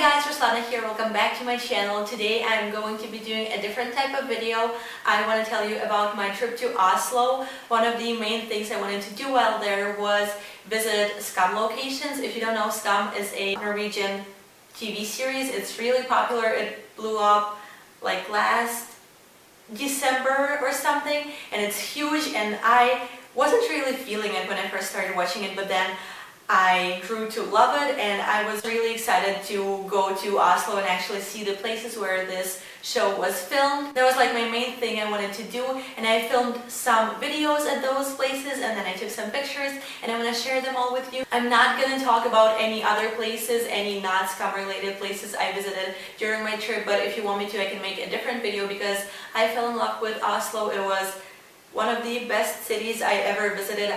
guys, Ruslana here. Welcome back to my channel. Today I'm going to be doing a different type of video. I want to tell you about my trip to Oslo. One of the main things I wanted to do while there was visit SKAM locations. If you don't know, SKAM is a Norwegian TV series. It's really popular. It blew up like last December or something, and it's huge, and I wasn't really feeling it when I first started watching it, but then I grew to love it, and I was really excited to go to Oslo and actually see the places where this show was filmed. That was like my main thing I wanted to do, and I filmed some videos at those places, and then I took some pictures, and I'm going to share them all with you. I'm not going to talk about any other places, any not SKAM related places I visited during my trip, but if you want me to, I can make a different video because I fell in love with Oslo. It was one of the best cities I ever visited.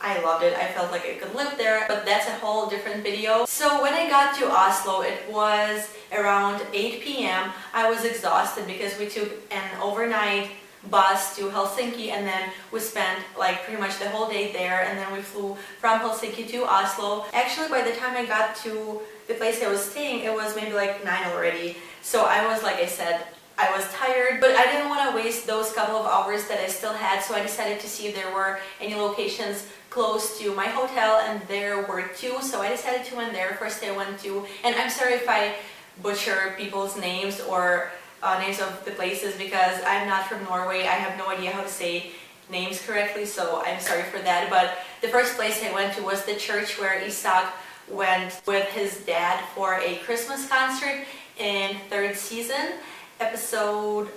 I loved it. I felt like I could live there, but that's a whole different video. So when I got to Oslo, it was around 8 p.m. I was exhausted because we took an overnight bus to Helsinki, and then we spent like pretty much the whole day there, and then we flew from Helsinki to Oslo. Actually, by the time I got to the place I was staying, it was maybe like 9 already. So I was, like I said, I was tired, but I didn't want to waste those couple of hours that I still had, so I decided to see if there were any locations close to my hotel, and there were two, so I decided to went there. First I went to, and I'm sorry if I butcher people's names or names of the places because I'm not from Norway. I have no idea how to say names correctly, so I'm sorry for that. But the first place I went to was the church where Isak went with his dad for a Christmas concert in third season, episode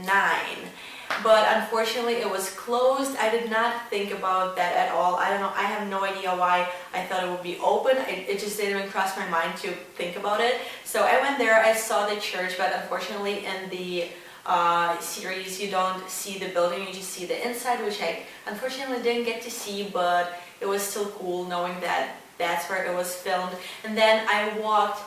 9. But unfortunately it was closed. I did not think about that at all. I don't know, I have no idea why I thought it would be open. It just didn't even cross my mind to think about it. So I went there, I saw the church, but unfortunately in the series you don't see the building, you just see the inside, which I unfortunately didn't get to see, but it was still cool knowing that that's where it was filmed. And then I walked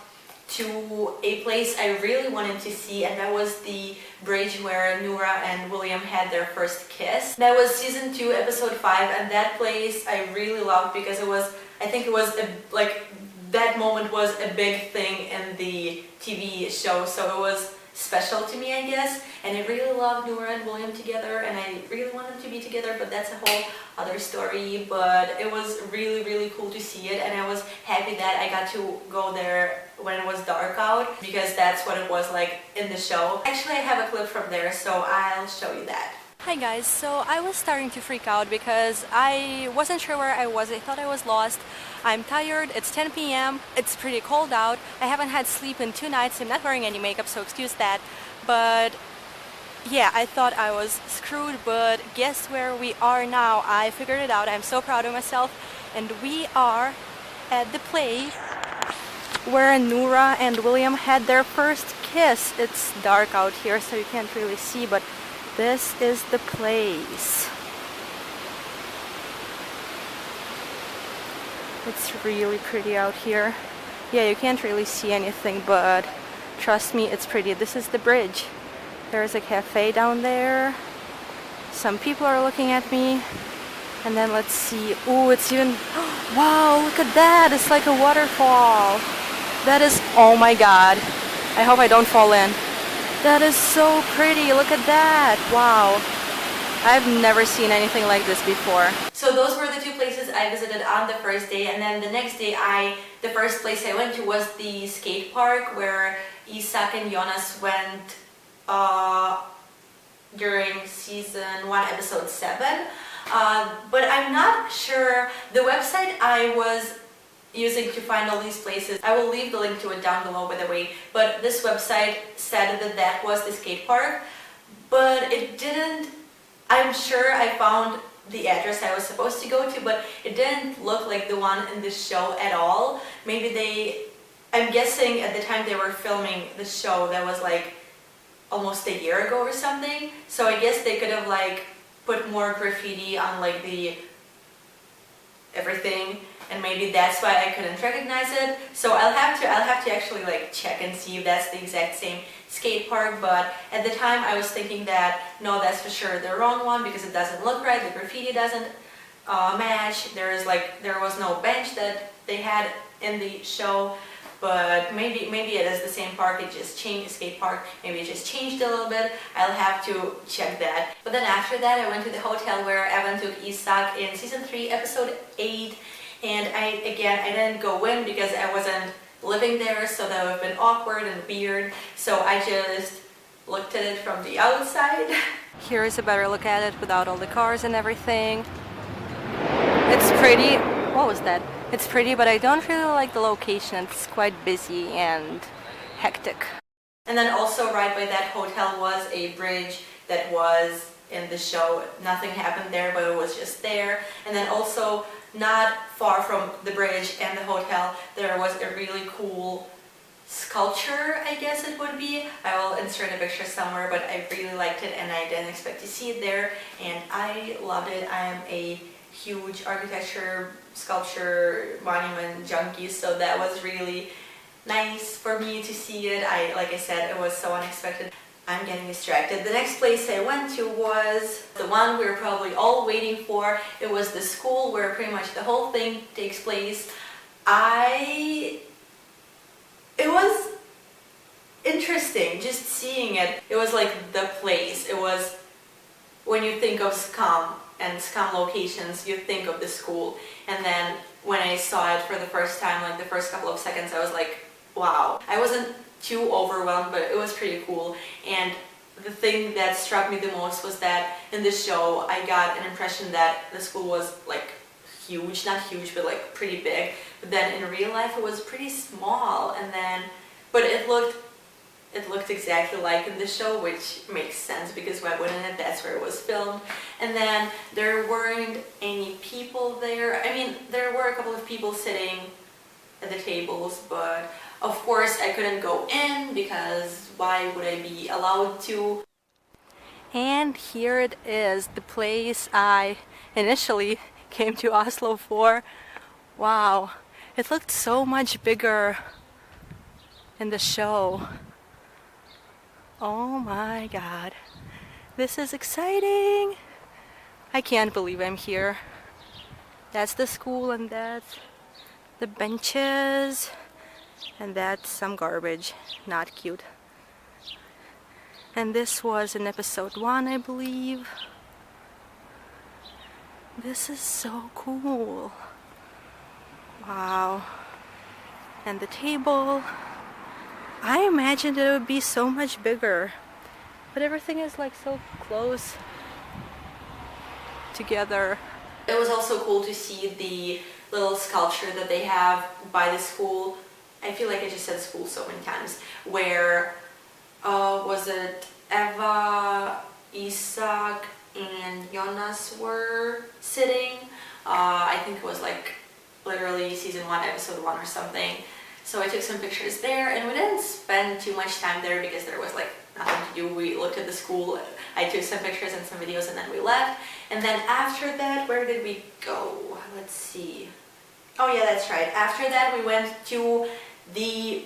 to a place I really wanted to see, and that was the bridge where Nora and William had their first kiss. That was season 2, episode 5, and that place I really loved because it was, I think it was like that moment was a big thing in the TV show, so it was special to me, I guess. And I really loved Nora and William together, and I really want them to be together, but that's a whole other story. But it was really, really cool to see it, and I was happy that I got to go there when it was dark out, because that's what it was like in the show. Actually, I have a clip from there, so I'll show you that. Hi guys, so I was starting to freak out because I wasn't sure where I was. I thought I was lost. I'm tired, it's 10 p.m, it's pretty cold out. I haven't had sleep in 2 nights, I'm not wearing any makeup, so excuse that. But yeah, I thought I was screwed, but guess where we are now? I figured it out. I'm so proud of myself, and we are at the place where Nora and William had their first kiss. It's dark out here, so you can't really see, but this is the place. It's really pretty out here. Yeah, you can't really see anything, but trust me, it's pretty. This is the bridge. There's a cafe down there. Some people are looking at me. And then let's see. Oh, it's even... Wow, look at that! It's like a waterfall. That is... Oh my god. I hope I don't fall in. That is so pretty. Look at that. Wow. I've never seen anything like this before. So those were the two places I visited on the first day, and then the next day the first place I went to was the skate park where Isak and Jonas went during season 1, episode 7. But I'm not sure. The website I was using to find all these places, I will leave the link to it down below, by the way, but this website said that that was the skate park, but it didn't. I'm sure I found the address I was supposed to go to, but it didn't look like the one in the show at all. Maybe I'm guessing at the time they were filming the show, that was like almost a year ago or something, so I guess they could have like put more graffiti on like the everything, and maybe that's why I couldn't recognize it. So I'll have to actually like check and see if that's the exact same skate park. But at the time I was thinking that no, that's for sure the wrong one because it doesn't look right. The graffiti doesn't match. There was no bench that they had in the show. but maybe it is the same park, it just changed, skate park, maybe it just changed a little bit. I'll have to check that. But then after that I went to the hotel where Evan took Isak in season 3 episode 8, and I didn't go in because I wasn't living there, so that would have been awkward and weird, so I just looked at it from the outside. Here is a better look at it without all the cars and everything. It's pretty. What was that? It's pretty, but I don't really like the location. It's quite busy and hectic. And then also right by that hotel was a bridge that was in the show. Nothing happened there, but it was just there. And then also not far from the bridge and the hotel, there was a really cool sculpture, I guess it would be. I will insert a picture somewhere, but I really liked it and I didn't expect to see it there, and I loved it. I am a huge architecture, sculpture, monument junkie, so that was really nice for me to see it. Like I said, it was so unexpected. I'm getting distracted. The next place I went to was the one we were probably all waiting for. It was the school where pretty much the whole thing takes place. It was interesting just seeing it. It was like the place. It was, when you think of SKAM and SKAM locations, you think of the school. And then when I saw it for the first time, like the first couple of seconds, I was like, wow. I wasn't too overwhelmed, but it was pretty cool. And the thing that struck me the most was that in the show, I got an impression that the school was like huge, not huge, but like pretty big. But then in real life it was pretty small, and then but it looked exactly like in the show, which makes sense because why wouldn't it? That's where it was filmed. And then there weren't any people there. I mean, there were a couple of people sitting at the tables, but of course I couldn't go in because why would I be allowed to? And here it is, the place I initially came to Oslo for. Wow, it looked so much bigger in the show. Oh my god, this is exciting. I can't believe I'm here. That's the school, and that's the benches, and that's some garbage, not cute. And this was in episode 1, I believe. This is so cool. Wow. And the table. I imagined it would be so much bigger, but everything is like so close together. It was also cool to see the little sculpture that they have by the school. I feel like I just said school so many times. Where was it Eva, Isak, and Jonas were sitting. I think it was like literally season 1, episode 1 or something. So I took some pictures there, and we didn't spend too much time there because there was like nothing to do. We looked at the school, I took some pictures and some videos, and then we left. And then after that, where did we go? Let's see. Oh yeah, that's right. After that we went to the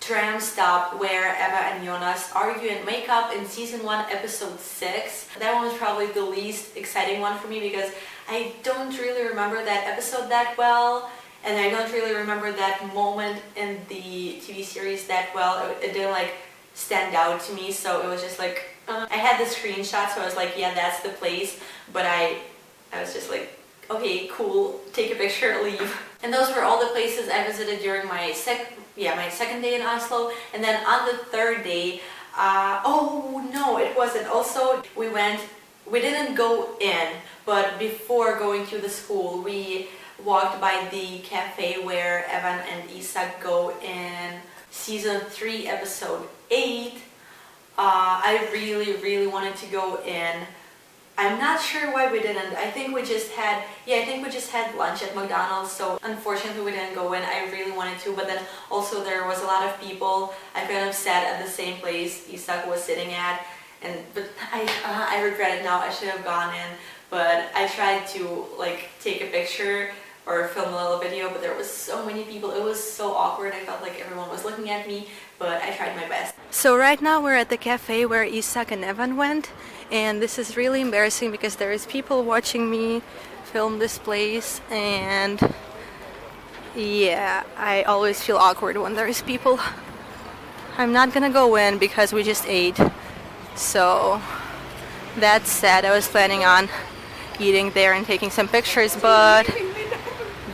tram stop where Eva and Jonas argue and make up in season 1, episode 6. That one was probably the least exciting one for me because I don't really remember that episode that well, and I don't really remember that moment in the TV series that well. It didn't like stand out to me, so it was just like I had the screenshot, so I was like, yeah, that's the place, but I was just like, okay, cool, take a picture, leave. And those were all the places I visited during my second day in Oslo. And then on the third day, oh no, it wasn't. Also, we didn't go in, but before going to the school, we walked by the cafe where Evan and Isak go in season 3, episode 8. I really wanted to go in. I'm not sure why we didn't. I think we just had lunch at McDonald's, so unfortunately we didn't go in. I really wanted to, but then also there was a lot of people. I could have sat at the same place Isak was sitting at, but I regret it now. I should have gone in, but I tried to like take a picture or film a little video, but there was so many people. It was so awkward. I felt like everyone was looking at me, but I tried my best. So right now we're at the cafe where Isak and Evan went, and this is really embarrassing because there is people watching me film this place, and Yeah, I always feel awkward when there's people. I'm not gonna go in because we just ate. So that's sad. I was planning on eating there and taking some pictures, but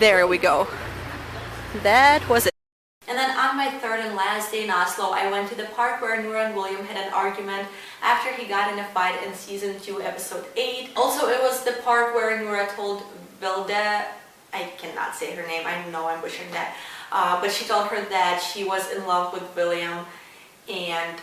there we go. That was it. And then on my third and last day in Oslo, I went to the park where Nora and William had an argument after he got in a fight in season 2, episode 8. Also, it was the park where Nora told Vilde, I cannot say her name, I know I'm butchering that, but she told her that she was in love with William, and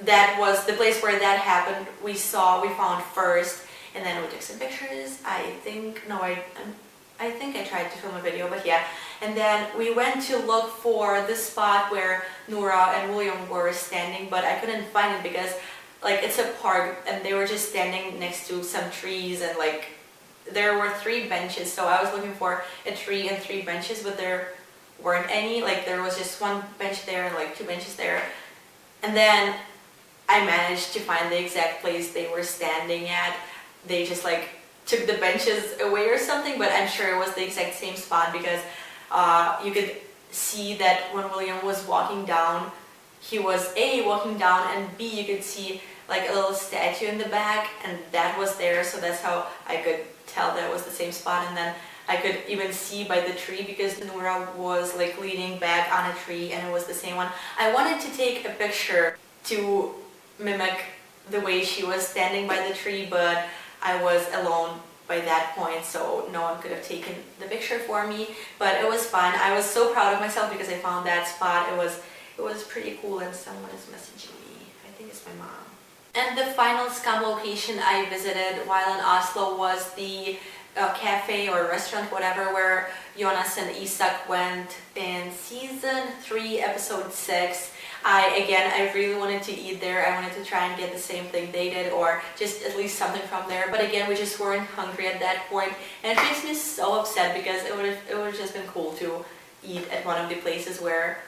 that was the place where that happened. We found first, and then we took some pictures. I think I tried to film a video, but yeah. And then we went to look for the spot where Nora and William were standing, but I couldn't find it because like it's a park and they were just standing next to some trees, and like there were 3 benches. So I was looking for a tree and 3 benches, but there weren't any. Like there was just 1 bench there and like 2 benches there. And then I managed to find the exact place they were standing at. They just like took the benches away or something, but I'm sure it was the exact same spot because you could see that when William was walking down, he was A, walking down, and B, you could see like a little statue in the back, and that was there, so that's how I could tell that it was the same spot. And then I could even see by the tree because Nora was like leaning back on a tree and it was the same one. I wanted to take a picture to mimic the way she was standing by the tree, but I was alone by that point, so no one could have taken the picture for me, but it was fun. I was so proud of myself because I found that spot. It was pretty cool, and someone is messaging me. I think it's my mom. And the final SKAM location I visited while in Oslo was the cafe or restaurant, whatever, where Jonas and Isak went in season 3, episode 6. I really wanted to eat there. I wanted to try and get the same thing they did, or just at least something from there. But again, we just weren't hungry at that point, and it makes me so upset because it would have just been cool to eat at one of the places where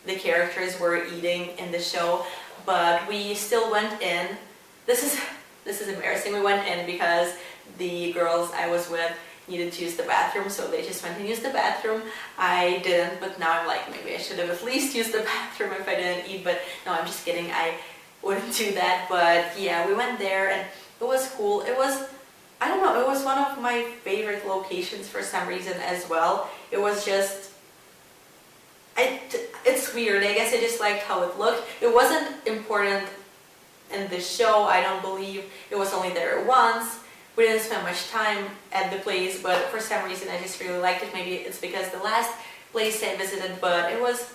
the characters were eating in the show. But we still went in. This is embarrassing. We went in because the girls I was with needed to use the bathroom, so they just went and used the bathroom. I didn't, but now I'm like, maybe I should have at least used the bathroom if I didn't eat, but no, I'm just kidding, I wouldn't do that. But yeah, we went there and it was cool. It was, I don't know, it was one of my favorite locations for some reason as well. It was just, it's weird, I guess I just liked how it looked. It wasn't important in the show, I don't believe. It was only there once. We didn't spend much time at the place, but for some reason I just really liked it. Maybe it's because the last place I visited, but it was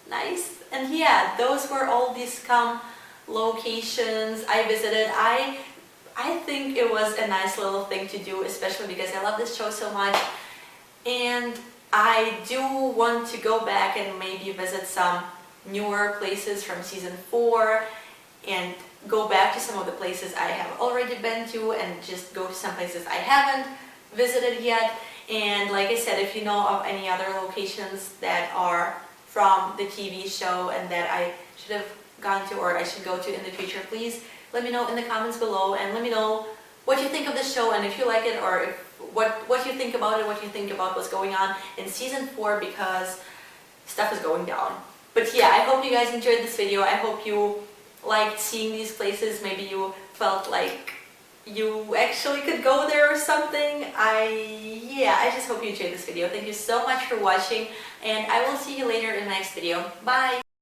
nice. And yeah, those were all these SKAM locations I visited. I think it was a nice little thing to do, especially because I love this show so much. And I do want to go back and maybe visit some newer places from season 4 and go back to some of the places I have already been to and just go to some places I haven't visited yet. And like I said, if you know of any other locations that are from the TV show and that I should have gone to or I should go to in the future, please let me know in the comments below and let me know what you think of the show and if you like it, or what you think about it, what you think about what's going on in season 4, because stuff is going down. But yeah, I hope you guys enjoyed this video. I hope you liked seeing these places. Maybe you felt like you actually could go there or something. I just hope you enjoyed this video. Thank you so much for watching, and I will see you later in the next video. Bye!